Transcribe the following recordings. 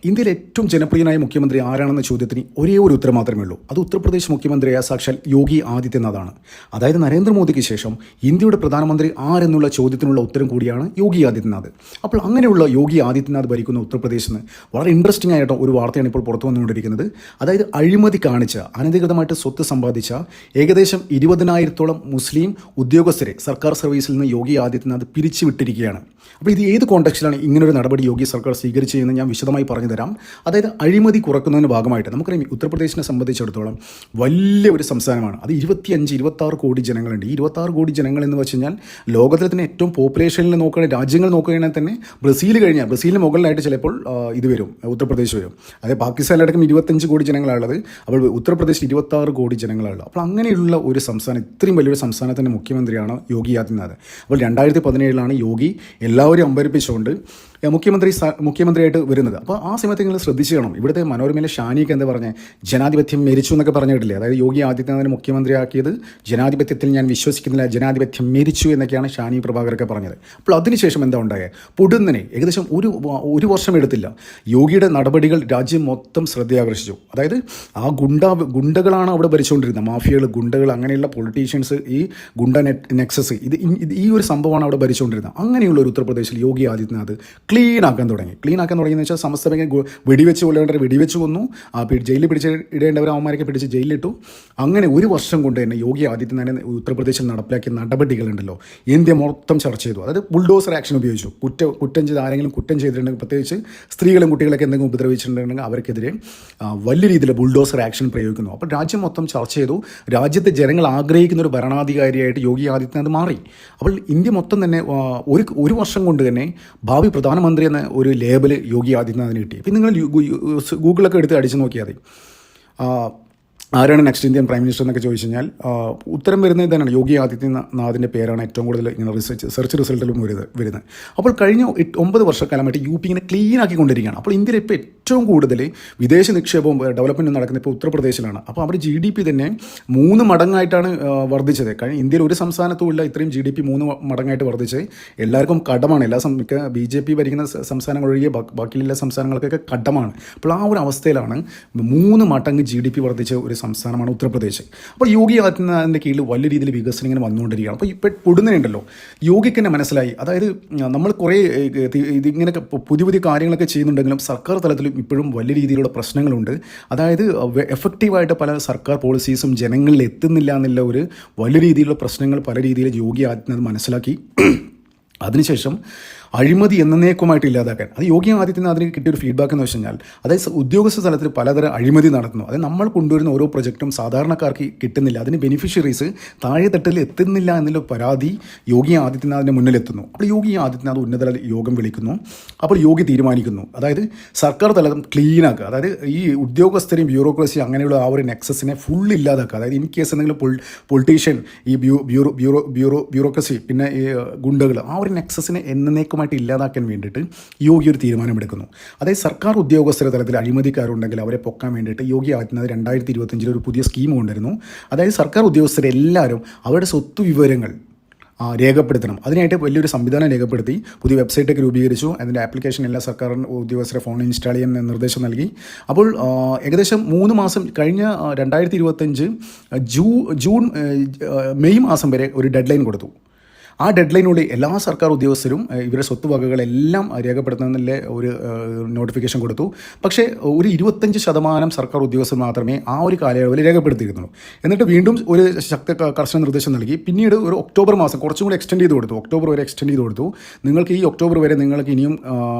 ഇന്ത്യയിലെ ഏറ്റവും ജനപ്രിയനായ മുഖ്യമന്ത്രി ആരാണെന്ന ചോദ്യത്തിന് ഒരേ ഒരു ഉത്തരം മാത്രമേ ഉള്ളൂ. അത് ഉത്തർപ്രദേശ് മുഖ്യമന്ത്രിയായ സാക്ഷാൽ യോഗി ആദിത്യനാഥാണ്. അതായത് നരേന്ദ്രമോദിക്ക് ശേഷം ഇന്ത്യയുടെ പ്രധാനമന്ത്രി ആരെന്നുള്ള ചോദ്യത്തിനുള്ള ഉത്തരം കൂടിയാണ് യോഗി ആദിത്യനാഥ്. അപ്പോൾ അങ്ങനെയുള്ള യോഗി ആദിത്യനാഥ് ഭരിക്കുന്ന ഉത്തർപ്രദേശിൽ നിന്ന് വളരെ ഇൻട്രസ്റ്റിംഗ് ആയിട്ട് ഒരു വാർത്തയാണ് ഇപ്പോൾ പുറത്തു വന്നുകൊണ്ടിരിക്കുന്നത്. അതായത് അഴിമതി കാണിച്ച, അനധികൃതമായിട്ട് സ്വത്ത് സമ്പാദിച്ച ഏകദേശം 20,000-ഓളം മുസ്ലിം ഉദ്യോഗസ്ഥരെ സർക്കാർ സർവീസിൽ നിന്ന് യോഗി ആദിത്യനാഥ് പിരിച്ചുവിട്ടിരിക്കുകയാണ്. അപ്പോൾ ഇത് ഏത് കോണ്ടെക്സ്റ്റിലാണ് ഇങ്ങനൊരു നടപടി യോഗി സർക്കാർ സ്വീകരിച്ചതെന്ന് ഞാൻ വിശദമായി പറഞ്ഞു തരാം. അതായത് അഴിമതി കുറക്കുന്നതിന് ഭാഗമായിട്ട് നമുക്കറിയാം ഉത്തർപ്രദേശിനെ സംബന്ധിച്ചിടത്തോളം വലിയ ഒരു സംസ്ഥാനമാണ്. അത് 25-26 കോടി ജനങ്ങളുണ്ട്. ഈ 26 കോടി ജനങ്ങൾ എന്ന് വെച്ച് കഴിഞ്ഞാൽ ലോകത്തിലെ തന്നെ ഏറ്റവും പോപ്പുലേഷനിൽ നോക്കുകയാണെങ്കിൽ, രാജ്യങ്ങൾ നോക്കുകയാണെങ്കിൽ തന്നെ ബ്രസീലിന് മുകളിലായിട്ട് ചിലപ്പോൾ ഇത് വരും, ഉത്തർപ്രദേശ് വരും. അതായത് പാകിസ്ഥാനിലടക്കം 25 കോടി ജനങ്ങളാണുള്ളത്. അപ്പോൾ ഉത്തർപ്രദേശിൽ 26 കോടി ജനങ്ങളാണുള്ളത്. അപ്പോൾ അങ്ങനെയുള്ള ഒരു സംസ്ഥാനം, ഇത്രയും വലിയൊരു സംസ്ഥാനത്തിൻ്റെ മുഖ്യമന്ത്രിയാണ് യോഗി ആദിത്യനാഥ്. അപ്പോൾ 2017 യോഗി എല്ലാവരും അമ്പരിപ്പിച്ചുകൊണ്ട് മുഖ്യമന്ത്രിയായിട്ട് വരുന്നത്. അപ്പോൾ ആ സമയത്ത് നിങ്ങൾ ശ്രദ്ധിച്ചു കാണും, ഇവിടുത്തെ മനോരമയിലെ ഷാനിക്ക് എന്താ പറഞ്ഞത്, ജനാധിപത്യം മരിച്ചു എന്നൊക്കെ പറഞ്ഞിട്ടില്ലേ. അതായത് യോഗി ആദിത്യനാഥിനെ മുഖ്യമന്ത്രിയാക്കിയത് ജനാധിപത്യത്തിൽ ഞാൻ വിശ്വസിക്കുന്നില്ല, ജനാധിപത്യം മരിച്ചു എന്നൊക്കെയാണ് ഷാനി പ്രഭാകരൊക്കെ പറഞ്ഞത്. അപ്പോൾ അതിനുശേഷം എന്താ ഉണ്ടായത്, പൊടുന്നനെ ഏകദേശം ഒരു വർഷം എടുത്തില്ല, യോഗിയുടെ നടപടികൾ രാജ്യം മൊത്തം ശ്രദ്ധയാകർഷിച്ചു. അതായത് ആ ഗുണ്ടകളാണ് അവിടെ ഭരിച്ചുകൊണ്ടിരുന്നത്, മാഫിയകൾ, ഗുണ്ടകൾ, അങ്ങനെയുള്ള പൊളിറ്റീഷ്യൻസ്, ഈ ഗുണ്ട നെക്സസ്, ഈ ഒരു സംഭവമാണ് അവിടെ ഭരിച്ചുകൊണ്ടിരുന്നത്. അങ്ങനെയുള്ള ഒരു ഉത്തർപ്രദേശിൽ യോഗി ആദിത്യനാഥ് ക്ലീൻ ആക്കാൻ തുടങ്ങിയെന്ന് വെച്ചാൽ സമസ്ത വെടിവെച്ച് കൊല്ലേണ്ടവരെ വെടിവെച്ച് കൊന്നു, ജയിലിൽ ഇടേണ്ടവർ അവന്മാരൊക്കെ പിടിച്ച് ജയിലിലിട്ടു. അങ്ങനെ ഒരു വർഷം കൊണ്ട് തന്നെ യോഗി ആദിത്യനാഥ് ഉത്തർപ്രദേശിൽ നടപ്പിലാക്കിയ നടപടികളുണ്ടല്ലോ ഇന്ത്യ മൊത്തം ചർച്ച ചെയ്തു. അതായത് ബുൾഡോസർ ആക്ഷൻ ഉപയോഗിച്ചു. കുറ്റം ചെയ്ത് ആരെങ്കിലും കുറ്റം ചെയ്തിട്ടുണ്ടെങ്കിൽ, പ്രത്യേകിച്ച് സ്ത്രീകളും കുട്ടികളൊക്കെ എന്തെങ്കിലും ഉപദ്രവിച്ചിട്ടുണ്ടെങ്കിൽ അവർക്കെതിരെ വലിയ രീതിയിൽ ബുൾഡോസർ ആക്ഷൻ പ്രയോഗിക്കുന്നു. അപ്പോൾ രാജ്യം മൊത്തം ചർച്ച ചെയ്തു. രാജ്യത്തെ ജനങ്ങൾ ആഗ്രഹിക്കുന്ന ഒരു ഭരണാധികാരിയായിട്ട് യോഗി ആദിത്യനാഥ് മാറി. അപ്പോൾ ഇന്ത്യ മൊത്തം തന്നെ ഒരു വർഷം കൊണ്ട് തന്നെ ഭാവി പ്രധാനമന്ത്രി എന്ന ഒരു ലേബൽ യോഗി ആദിത്യനാഥിന് കിട്ടി. ഇപ്പം നിങ്ങൾ ഗൂഗിളൊക്കെ എടുത്ത് അടിച്ചു നോക്കിയാൽ മതി, ആരാണ് നെക്സ്റ്റ് ഇന്ത്യൻ പ്രൈം മിനിസ്റ്റർ എന്നൊക്കെ ചോദിച്ചു കഴിഞ്ഞാൽ ഉത്തരം വരുന്നത് തന്നെയാണ് യോഗി ആദിത്യനാഥിൻ്റെ പേരാണ് ഏറ്റവും കൂടുതൽ ഇങ്ങനെ സെർച്ച് റിസൾട്ടിലും വരുന്നത്. അപ്പോൾ കഴിഞ്ഞ 9 വർഷക്കാലമായിട്ട് യു പി ഇങ്ങനെ ക്ലീൻ ആക്കിക്കൊണ്ടിരിക്കുകയാണ്. അപ്പോൾ ഇന്ത്യയിൽ ഇപ്പോൾ ഏറ്റവും കൂടുതൽ വിദേശ നിക്ഷേപവും ഡെവലപ്മെൻറ്റും നടക്കുന്നത് ഇപ്പോൾ ഉത്തർപ്രദേശിലാണ്. അപ്പോൾ അവിടെ GDP തന്നെ 3 മടങ്ങായിട്ടാണ് വർദ്ധിച്ചത്. കഴിഞ്ഞ ഇന്ത്യയിൽ ഒരു സംസ്ഥാനത്തും ഇല്ല ഇത്രയും GDP 3 മടങ്ങായിട്ട് വർദ്ധിച്ചത്. എല്ലാവർക്കും കടമാണ്. മിക്ക BJP ഭരിക്കുന്ന സംസ്ഥാനങ്ങൾ ഒഴികെ ബാക്കിയുള്ള സംസ്ഥാനങ്ങൾക്കൊക്കെ കടമാണ്. അപ്പോൾ ആ ഒരു അവസ്ഥയിലാണ് 3 മടങ്ങ് GDP വർദ്ധിച്ച ഒരു സംസ്ഥാനമാണ് ഉത്തർപ്രദേശ്. അപ്പോൾ യോഗി ആദിത്യനാഥിൻ്റെ കീഴിൽ വലിയ രീതിയിൽ വികസനം ഇങ്ങനെ വന്നുകൊണ്ടിരിക്കുകയാണ്. അപ്പോൾ ഇപ്പോൾ പൊടുന്നതിനുണ്ടല്ലോ യോഗയ്ക്ക് തന്നെ മനസ്സിലായി, അതായത് നമ്മൾ കുറേ ഇതിങ്ങനെ പുതിയ കാര്യങ്ങളൊക്കെ ചെയ്യുന്നുണ്ടെങ്കിലും സർക്കാർ തലത്തിലും ഇപ്പോഴും വലിയ രീതിയിലുള്ള പ്രശ്നങ്ങളുണ്ട്. അതായത് എഫക്റ്റീവായിട്ട് പല സർക്കാർ പോളിസീസും ജനങ്ങളിൽ എത്തുന്നില്ല എന്നുള്ള ഒരു വലിയ രീതിയിലുള്ള പ്രശ്നങ്ങൾ പല രീതിയിൽ യോഗി ആദിത്യനാഥ് മനസ്സിലാക്കി. അതിനുശേഷം അഴിമതി എന്നേക്കുമായിട്ട് ഇല്ലാതാക്കാൻ, അത് യോഗി ആദിത്യനാഥിന് കിട്ടിയൊരു ഫീഡ്ബാക്ക് എന്ന് വെച്ച് കഴിഞ്ഞാൽ, അതായത് ഉദ്യോഗസ്ഥ തലത്തിൽ പലതരം അഴിമതി നടത്തുന്നു. അതായത് നമ്മൾ കൊണ്ടുവരുന്ന ഓരോ പ്രൊജക്റ്റും സാധാരണക്കാർക്ക് കിട്ടുന്നില്ല, അതിന് ബെനിഫിഷ്യറീസ് താഴെ തട്ടിൽ എത്തുന്നില്ല എന്നുള്ള പരാതി യോഗി ആദിത്യനാഥിൻ്റെ മുന്നിലെത്തുന്നു. അപ്പോൾ യോഗി ആദിത്യനാഥ് ഉന്നതതല യോഗം വിളിക്കുന്നു. അപ്പോൾ യോഗി തീരുമാനിക്കുന്നു, അതായത് സർക്കാർ തലം ക്ലീനാക്കുക, അതായത് ഈ ഉദ്യോഗസ്ഥരെയും ബ്യൂറോക്രസി അങ്ങനെയുള്ള ആ ഒരു നെക്സസിനെ ഫുൾ ഇല്ലാതാക്കുക. അതായത് ഇൻ കേസ് എന്തെങ്കിലും പൊളിറ്റീഷ്യൻ, ഈ ബ്യൂറോക്രസി, പിന്നെ ഈ ഗുണ്ടകൾ, ആ ഒരു നെക്സസിനെ എന്നേക്കുമായിട്ട് ഇല്ലാതാക്കാൻ വേണ്ടിയിട്ട് യോഗി ഒരു തീരുമാനമെടുക്കുന്നു. അതായത് സർക്കാർ ഉദ്യോഗസ്ഥരുടെ തലത്തിൽ അഴിമതിക്കാരുണ്ടെങ്കിൽ അവരെ പൊക്കാൻ വേണ്ടിയിട്ട് യോഗി ആദിത്യനാഥ് 2025 ഒരു പുതിയ സ്കീം കൊണ്ടുവരുന്നു. അതായത് സർക്കാർ ഉദ്യോഗസ്ഥരെല്ലാവരും അവരുടെ സ്വത്ത് വിവരങ്ങൾ രേഖപ്പെടുത്തണം. അതിനായിട്ട് വലിയൊരു സംവിധാനം രേഖപ്പെടുത്തി പുതിയ വെബ്സൈറ്റൊക്കെ രൂപീകരിച്ചു. അതിൻ്റെ ആപ്ലിക്കേഷൻ എല്ലാ സർക്കാർ ഉദ്യോഗസ്ഥരെ ഫോണിൽ ഇൻസ്റ്റാൾ ചെയ്യാൻ നിർദ്ദേശം നൽകി. അപ്പോൾ ഏകദേശം 3 മാസം കഴിഞ്ഞ 2025 മെയ് മാസം വരെ ഒരു ഡെഡ് ലൈൻ കൊടുത്തു. ആ ഡെഡ് ലൈനുള്ളിൽ എല്ലാ സർക്കാർ ഉദ്യോഗസ്ഥരും ഇവരുടെ സ്വത്തുവകകളെല്ലാം രേഖപ്പെടുത്തുന്നതിൽ ഒരു നോട്ടിഫിക്കേഷൻ കൊടുത്തു. പക്ഷേ ഒരു 25% സർക്കാർ ഉദ്യോഗസ്ഥർ മാത്രമേ ആ ഒരു കാലയളവിൽ രേഖപ്പെടുത്തിയിരുന്നുള്ളൂ. എന്നിട്ട് വീണ്ടും ഒരു കർശന നിർദ്ദേശം നൽകി. പിന്നീട് ഒരു ഒക്ടോബർ മാസം കുറച്ചും കൂടി എക്സ്റ്റെൻഡ് ചെയ്ത് കൊടുത്തു. ഒക്ടോബർ വരെ എക്സ്റ്റെൻഡ് ചെയ്ത് കൊടുത്തു. നിങ്ങൾക്ക് ഈ ഒക്ടോബർ വരെ നിങ്ങൾക്ക് ഇനിയും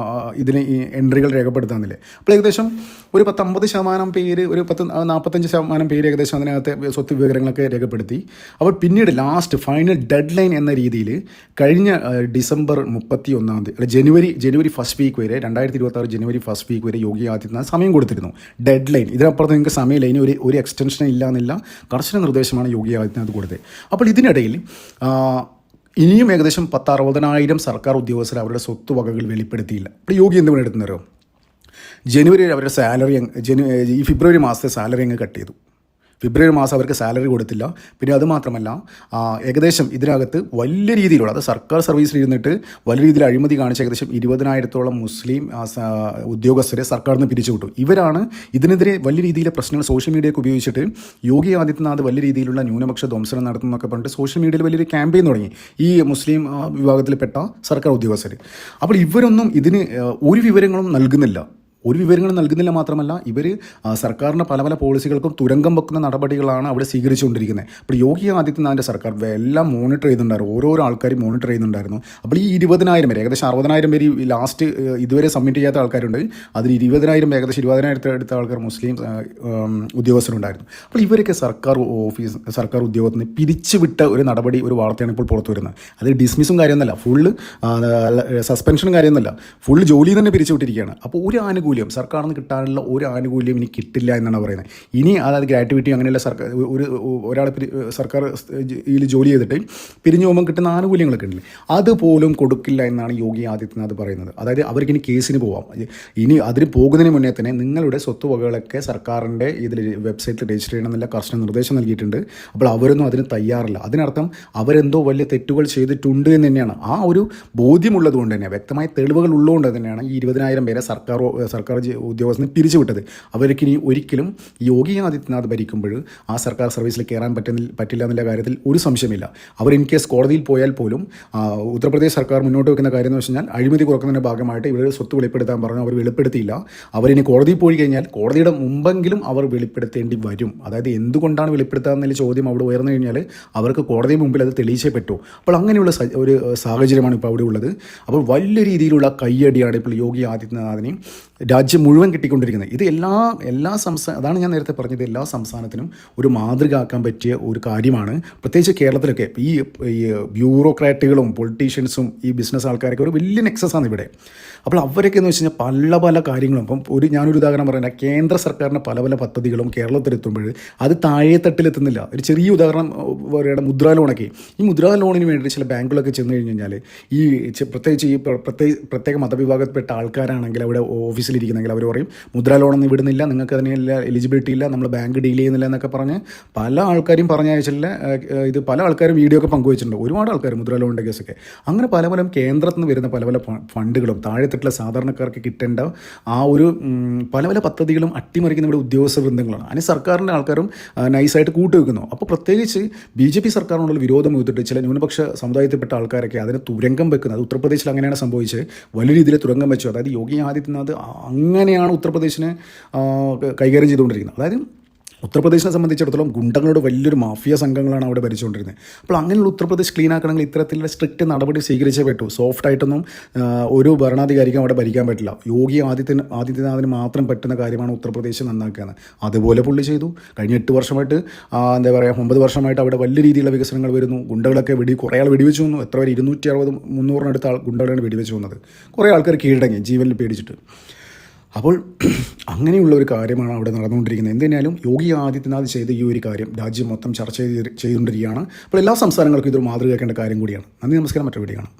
ഇതിന് ഈ എൻട്രികൾ രേഖപ്പെടുത്താമെന്നില്ലേ. അപ്പോൾ ഏകദേശം ഒരു 50% പേര്, ഒരു 45% പേര് ഏകദേശം അതിനകത്തെ സ്വത്ത് വിവരങ്ങളൊക്കെ രേഖപ്പെടുത്തി. അപ്പോൾ പിന്നീട് ലാസ്റ്റ് ഫൈനൽ ഡെഡ് ലൈൻ എന്ന രീതിയിൽ കഴിഞ്ഞ ഡിസംബർ 31 അല്ല ജനുവരി ഫസ്റ്റ് വീക്ക് വരെ 2026 ജനുവരി ഫസ്റ്റ് വീക്ക് വരെ യോഗി ആദിത്യനാഥ് സമയം കൊടുത്തിരുന്നു, ഡെഡ് ലൈൻ. ഇതിനപ്പുറത്ത് നിങ്ങൾക്ക് സമയമില്ല, ഇനി ഒരു എക്സ്റ്റൻഷൻ ഇല്ല എന്നില്ല കർശന നിർദ്ദേശമാണ് യോഗി ആദിത്യനാഥ് കൊടുത്തത്. അപ്പോൾ ഇതിനിടയിൽ ഇനിയും ഏകദേശം 60,000 സർക്കാർ ഉദ്യോഗസ്ഥർ അവരുടെ സ്വത്തുവകകൾ വെളിപ്പെടുത്തിയില്ല. അപ്പോൾ യോഗി എന്ത് പണിയെടുക്കുന്നവരോ, ജനുവരി അവരുടെ സാലറി ഈ ഫെബ്രുവരി മാസത്തെ സാലറി അങ്ങ് കട്ട് ചെയ്തു. ഫെബ്രുവരി മാസം അവർക്ക് സാലറി കൊടുത്തില്ല. പിന്നെ അതുമാത്രമല്ല ഏകദേശം ഇതിനകത്ത് വലിയ രീതിയിലുള്ള, അത് സർക്കാർ സർവീസിൽ ഇരുന്നിട്ട് വലിയ രീതിയിൽ അഴിമതി കാണിച്ച ഏകദേശം 20,000-ഓളം മുസ്ലിം ഉദ്യോഗസ്ഥരെ സർക്കാരിൽ നിന്ന് പിരിച്ചുവിട്ടു. ഇവരാണ് ഇതിനെതിരെ വലിയ രീതിയിലെ പ്രശ്നങ്ങൾ സോഷ്യൽ മീഡിയയൊക്കെ ഉപയോഗിച്ചിട്ട് യോഗി ആദിത്യനാഥ് വലിയ രീതിയിലുള്ള ന്യൂനപക്ഷ ധ്വംസനം നടത്തുന്നതൊക്കെ പറഞ്ഞിട്ട് സോഷ്യൽ മീഡിയയിൽ വലിയൊരു ക്യാമ്പയിൻ തുടങ്ങി ഈ മുസ്ലിം വിഭാഗത്തിൽപ്പെട്ട സർക്കാർ ഉദ്യോഗസ്ഥർ. അപ്പോൾ ഇവരൊന്നും ഇതിന് ഒരു വിവരങ്ങളും നൽകുന്നില്ല. മാത്രമല്ല ഇവർ സർക്കാരിൻ്റെ പല പല പോളിസികൾക്കും തുരങ്കം വെക്കുന്ന നടപടികളാണ് അവിടെ സ്വീകരിച്ചുകൊണ്ടിരിക്കുന്നത്. അപ്പോൾ യോഗി ആദിത്യനാഥിൻ്റെ സർക്കാർ എല്ലാം മോണിറ്റർ ചെയ്യുന്നുണ്ടായിരുന്നു, ഓരോരോ ആൾക്കാരും മോണിറ്റർ ചെയ്യുന്നുണ്ടായിരുന്നു. അപ്പോൾ ഈ 20,000 പേര്, ഏകദേശം 60,000 പേര് ലാസ്റ്റ് ഇതുവരെ സബ്മിറ്റ് ചെയ്യാത്ത ആൾക്കാരുണ്ട്. അതിൽ 20,000 ഏകദേശം 20,000 അടുത്ത ആൾക്കാർ മുസ്ലിം ഉദ്യോഗസ്ഥരുണ്ടായിരുന്നു. അപ്പോൾ ഇവരൊക്കെ സർക്കാർ ഉദ്യോഗത്തിൽ നിന്ന് പിരിച്ചുവിട്ട ഒരു നടപടി, ഒരു വാർത്തയാണ് ഇപ്പോൾ പുറത്തു വരുന്നത്. അത് ഡിസ്മിസും കാര്യമൊന്നുമല്ല, ഫുള്ള് സസ്പെൻഷനും കാര്യമൊന്നുമല്ല, ഫുള്ള് ജോലി തന്നെ പിരിച്ചുവിട്ടിരിക്കുകയാണ്. അപ്പോൾ ഒരു ആനുകൂല്യം സർക്കാരിൽ നിന്ന് കിട്ടാനുള്ള ഒരു ആനുകൂല്യം ഇനി കിട്ടില്ല എന്നാണ് പറയുന്നത്. ഇനി അതായത് ഗ്രാറ്റുവിറ്റി അങ്ങനെയുള്ള ഒരാൾ സർക്കാർ ജോലി ചെയ്തിട്ട് പിരിഞ്ഞു പോകുമ്പോൾ കിട്ടുന്ന ആനുകൂല്യങ്ങളൊക്കെ ഉണ്ടല്ലേ, അതുപോലും കൊടുക്കില്ല എന്നാണ് യോഗി ആദിത്യനാഥ് പറയുന്നത്. അതായത് അവർക്ക് ഇനി കേസിന് പോവാം. ഇനി അതിന് പോകുന്നതിന് മുന്നേ തന്നെ നിങ്ങളുടെ സ്വത്തുവകകളൊക്കെ സർക്കാരിൻ്റെ ഇതിൽ വെബ്സൈറ്റിൽ രജിസ്റ്റർ ചെയ്യണമെന്നുള്ള കർശന നിർദ്ദേശം നൽകിയിട്ടുണ്ട്. അപ്പോൾ അവരൊന്നും അതിന് തയ്യാറില്ല. അതിനർത്ഥം അവരെന്തോ വലിയ തെറ്റുകൾ ചെയ്തിട്ടുണ്ട് എന്ന് തന്നെയാണ്. ആ ഒരു ബോധ്യമുള്ളത് കൊണ്ട് തന്നെ, വ്യക്തമായ തെളിവുകൾ ഉള്ളതുകൊണ്ട് തന്നെയാണ് ഈ 20,000 പേരെ സർക്കാർ ഉദ്യോഗസ്ഥനെ പിരിച്ചുവിട്ടത്. അവർക്കിനി ഒരിക്കലും യോഗി ആദിത്യനാഥ് ഭരിക്കുമ്പോൾ ആ സർക്കാർ സർവീസിൽ കയറാൻ പറ്റില്ല എന്നുള്ള കാര്യത്തിൽ ഒരു സംശയമില്ല. അവർ ഇൻ കേസ് കോടതിയിൽ പോയാൽ പോലും ഉത്തർപ്രദേശ് സർക്കാർ മുന്നോട്ട് വെക്കുന്ന കാര്യം എന്ന് വെച്ച് കഴിഞ്ഞാൽ അഴിമതി കുറക്കുന്നതിൻ്റെ ഭാഗമായിട്ട് ഇവർ സ്വത്ത് വെളിപ്പെടുത്താൻ പറഞ്ഞു. അവർ വെളിപ്പെടുത്തിയില്ല. അവരിനി കോടതിയിൽ പോയി കഴിഞ്ഞാൽ കോടതിയുടെ മുമ്പെങ്കിലും അവർ വെളിപ്പെടുത്തേണ്ടി വരും. അതായത് എന്തുകൊണ്ടാണ് വെളിപ്പെടുത്തുക എന്നുള്ള ചോദ്യം അവിടെ ഉയർന്നു കഴിഞ്ഞാൽ അവർക്ക് കോടതി മുമ്പിൽ അത് തെളിയിച്ചേ പറ്റൂ. അപ്പോൾ അങ്ങനെയുള്ള ഒരു സാഹചര്യമാണ് ഇപ്പോൾ അവിടെ ഉള്ളത്. അപ്പോൾ വലിയ രീതിയിലുള്ള കയ്യടിയാണ് ഇപ്പോൾ യോഗി ആദിത്യനാഥിനെ രാജ്യം മുഴുവൻ കിട്ടിക്കൊണ്ടിരിക്കുന്നത്. ഇത് എല്ലാ അതാണ് ഞാൻ നേരത്തെ പറഞ്ഞത്, എല്ലാ സംസ്ഥാനത്തിനും ഒരു മാതൃക ആക്കാൻ പറ്റിയ ഒരു കാര്യമാണ്. പ്രത്യേകിച്ച് കേരളത്തിലൊക്കെ ഈ ബ്യൂറോക്രാറ്റുകളും പൊളിറ്റീഷ്യൻസും ഈ ബിസിനസ് ആൾക്കാരൊക്കെ ഒരു വലിയ നെക്സസാണ് ഇവിടെ. അപ്പോൾ അവരൊക്കെ എന്ന് വെച്ച് കഴിഞ്ഞാൽ പല കാര്യങ്ങളും, അപ്പം ഞാനൊരു ഉദാഹരണം പറയുന്നത്, കേന്ദ്ര സർക്കാരിൻ്റെ പല പദ്ധതികളും കേരളത്തിലെത്തുമ്പോൾ അത് താഴെത്തട്ടിലെത്തുന്നില്ല. ഒരു ചെറിയ ഉദാഹരണം പറയുകയാണ്, മുദ്രാ ലോണൊക്കെ. ഈ മുദ്രാ ലോണിന് വേണ്ടി ചില ബാങ്കുകളൊക്കെ ചെന്ന് കഴിഞ്ഞാൽ ഈ പ്രത്യേകിച്ച് ഈ പ്രത്യേക മതവിഭാഗത്തിൽപ്പെട്ട ആൾക്കാരാണെങ്കിൽ അവിടെ ഓഫീസിലിരിക്കുന്നെങ്കിൽ അവർ പറയും മുദ്രാ ലോണൊന്നും വിടുന്നില്ല, നിങ്ങൾക്ക് അതിനെല്ല എലിജിബിലിറ്റി ഇല്ല, നമ്മൾ ബാങ്ക് ഡീൽ ചെയ്യുന്നില്ല എന്നൊക്കെ പറഞ്ഞ് പല ആൾക്കാരും പറഞ്ഞയച്ചില്ല. ഇത് പല ആൾക്കാരും വീഡിയോ ഒക്കെ പങ്കുവച്ചിട്ടുണ്ട്, ഒരുപാട് ആൾക്കാർ മുദ്രാ ലോണിൻ്റെ കേസൊക്കെ. അങ്ങനെ പല കേന്ദ്രത്തിൽ നിന്ന് വരുന്ന പല ഫണ്ടുകളും താഴെത്തട്ടിലെ സാധാരണക്കാർക്ക് കിട്ടേണ്ട ആ ഒരു പല പദ്ധതികളും അട്ടിമറിക്കുന്ന ഇവിടെ ഉദ്യോഗസ്ഥ വൃന്ദങ്ങളാണ്. അതിന് സർക്കാരിൻ്റെ ആൾക്കാരും നൈസായിട്ട് കൂട്ടുവെക്കുന്നു. അപ്പോൾ പ്രത്യേകിച്ച് BJP സർക്കാരിനോടുള്ള വിരോധം ഉയർത്തിട്ട് ചില ന്യൂനപക്ഷ സമുദായത്തിൽപ്പെട്ട ആൾക്കാരൊക്കെ അതിന് തുരങ്കം വെക്കുന്നത്. ഉത്തർപ്രദേശിൽ അങ്ങനെയാണ് സംഭവിച്ചത്, വലിയ രീതിയിൽ തുരങ്കം വെച്ചു. അതായത് യോഗി ആദിത്യനാഥ് അങ്ങനെയാണ് ഉത്തർപ്രദേശിനെ കൈകാര്യം ചെയ്തുകൊണ്ടിരിക്കുന്നത്. അതായത് ഉത്തർപ്രദേശിനെ സംബന്ധിച്ചിടത്തോളം ഗുണ്ടകളുടെ വലിയൊരു മാഫിയ സംഘങ്ങളാണ് അവിടെ ഭരിച്ചുകൊണ്ടിരുന്നത്. അപ്പോൾ അങ്ങനെയുള്ള ഉത്തർപ്രദേശ് ക്ലീൻ ആക്കണമെങ്കിൽ ഇത്തരത്തിലുള്ള സ്ട്രിക്റ്റ് നടപടി സ്വീകരിച്ചേ പറ്റൂ. സോഫ്റ്റായിട്ടൊന്നും ഒരു ഭരണാധികാരിക്കും അവിടെ ഭരിക്കാൻ പറ്റില്ല. യോഗി ആദിത്യനാഥിന് മാത്രം പറ്റുന്ന കാര്യമാണ് ഉത്തർപ്രദേശ് നന്നാക്കുകയെന്ന്. അതുപോലെ പുള്ളി ചെയ്തു. കഴിഞ്ഞ 8 വർഷമായിട്ട് 9 വർഷമായിട്ട് അവിടെ വലിയ രീതിയിലുള്ള വികസനങ്ങൾ വരുന്നു. ഗുണ്ടകളൊക്കെ കുറേ ആൾ വെടിവെച്ച് വന്നു. എത്ര പേര് 260-300 ഗുണ്ടകളാണ് വെടിവെച്ച് വന്നത്. കുറേ ആൾക്കാർ കീഴടങ്ങി ജീവനിൽ പേടിച്ചിട്ട്. അപ്പോൾ അങ്ങനെയുള്ള ഒരു കാര്യമാണ് അവിടെ നടന്നുകൊണ്ടിരിക്കുന്നത്. എന്തിനാലും യോഗി ആദിത്യനാഥ് ചെയ്ത ഈ ഒരു കാര്യം രാജ്യം മൊത്തം ചർച്ച ചെയ്തുകൊണ്ടിരിക്കുകയാണ്. അപ്പോൾ എല്ലാ സംസ്ഥാനങ്ങൾക്കും ഇതൊരു മാതൃകയാക്കേണ്ട കാര്യം കൂടിയാണ്. നന്ദി, നമസ്കാരം. മറ്റൊരു വീഡിയോ കാണാം.